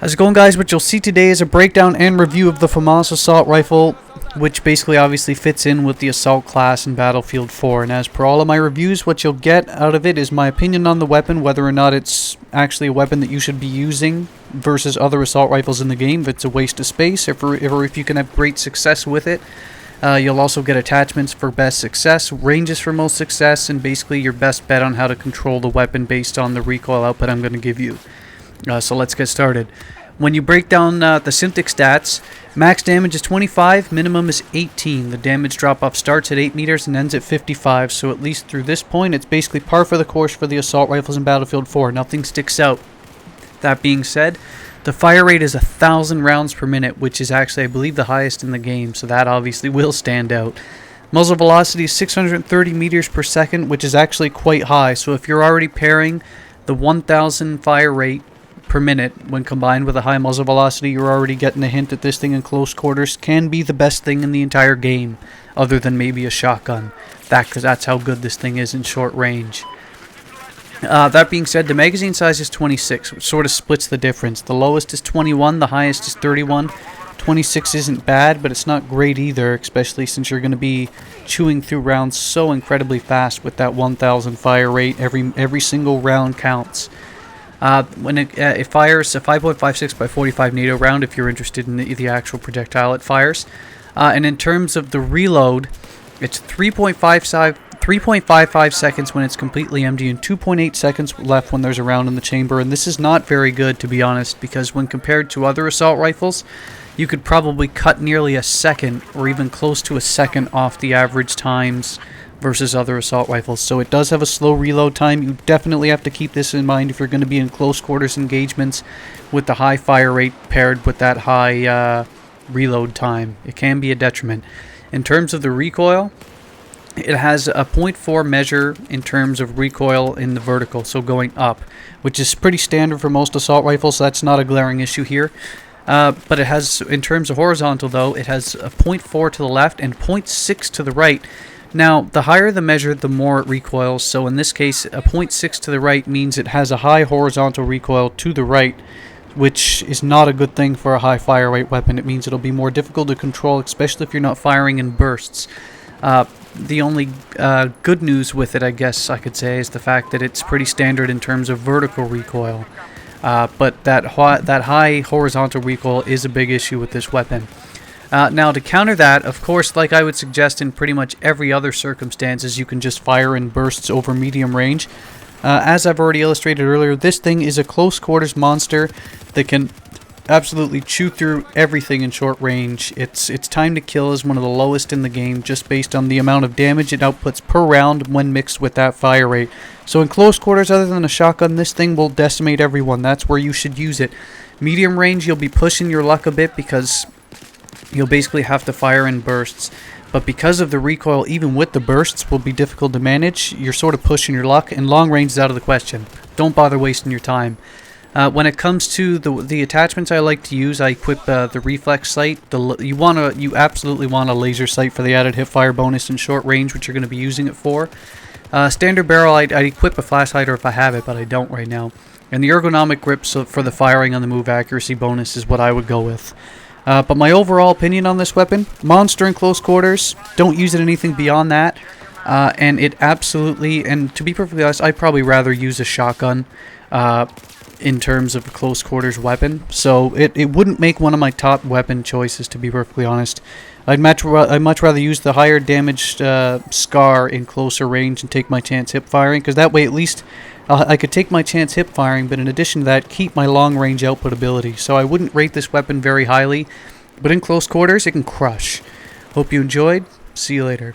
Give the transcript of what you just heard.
How's it going, guys? What you'll see today is a breakdown and review of the Famas assault rifle, which basically obviously fits in with the assault class in Battlefield 4. And as per all of my reviews, what you'll get out of it is my opinion on the weapon, whether or not it's actually a weapon that you should be using versus other assault rifles in the game, if it's a waste of space, or if you can have great success with it. You'll also get attachments for best success, ranges for most success, and basically your best bet on how to control the weapon based on the recoil output I'm going to give you. So let's get started. When you break down the Synthic stats, max damage is 25, minimum is 18. The damage drop-off starts at 8 meters and ends at 55, so at least through this point, it's basically par for the course for the assault rifles in Battlefield 4. Nothing sticks out. That being said, the fire rate is 1,000 rounds per minute, which is actually, I believe, the highest in the game, so that obviously will stand out. Muzzle velocity is 630 meters per second, which is actually quite high, so if you're already pairing the 1,000 fire rate per minute when combined with a high muzzle velocity, you're already getting a hint that this thing in close quarters can be the best thing in the entire game, other than maybe a shotgun. Because that's how good this thing is in short range. That being said, the magazine size is 26, which sort of splits the difference. The lowest is 21, the highest is 31. 26 isn't bad, but it's not great either, especially since you're going to be chewing through rounds so incredibly fast with that 1,000 fire rate. Every single round counts. When it fires a 5.56 by 45 NATO round, if you're interested in the actual projectile it fires. And in terms of the reload, it's 3.55 seconds when it's completely empty and 2.8 seconds left when there's a round in the chamber. And this is not very good, to be honest, because when compared to other assault rifles, you could probably cut nearly a second or even close to a second off the average times versus other assault rifles. So it does have a slow reload time. You definitely have to keep this in mind if you're going to be in close quarters engagements with the high fire rate paired with that high reload time. It can be a detriment. In terms of the recoil, it has a 0.4 measure in terms of recoil in the vertical, so going up, which is pretty standard for most assault rifles, so that's not a glaring issue here. But it has, in terms of horizontal though, it has a 0.4 to the left and 0.6 to the right. Now, the higher the measure, the more it recoils, so in this case, a 0.6 to the right means it has a high horizontal recoil to the right, which is not a good thing for a high fire rate weapon. It means it'll be more difficult to control, especially if you're not firing in bursts. The only good news with it, I guess I could say, is the fact that it's pretty standard in terms of vertical recoil. But that high horizontal recoil is a big issue with this weapon. Now, to counter that, of course, like I would suggest in pretty much every other circumstances, you can just fire in bursts over medium range. As I've already illustrated earlier, this thing is a close quarters monster that can absolutely chew through everything in short range. Its time to kill is one of the lowest in the game, just based on the amount of damage it outputs per round when mixed with that fire rate. So in close quarters, other than a shotgun, this thing will decimate everyone. That's where you should use it. Medium range, you'll be pushing your luck a bit because you'll basically have to fire in bursts. But because of the recoil, even with the bursts, will be difficult to manage. You're sort of pushing your luck, and long range is out of the question. Don't bother wasting your time. When it comes to the attachments I like to use, I equip the reflex sight. You absolutely want a laser sight for the added hipfire bonus in short range, which you're going to be using it for. Standard barrel, I'd equip a flash hider if I have it, but I don't right now. And the ergonomic grip for the firing on the move accuracy bonus is what I would go with. But my overall opinion on this weapon, monster in close quarters, don't use it anything beyond that. And it absolutely, and to be perfectly honest, I'd probably rather use a shotgun in terms of a close quarters weapon. So it wouldn't make one of my top weapon choices, to be perfectly honest. I'd much rather use the higher damaged SCAR in closer range and take my chance hip firing, because that way at least I could take my chance hip firing, but in addition to that, keep my long range output ability. So I wouldn't rate this weapon very highly, but in close quarters, it can crush. Hope you enjoyed. See you later.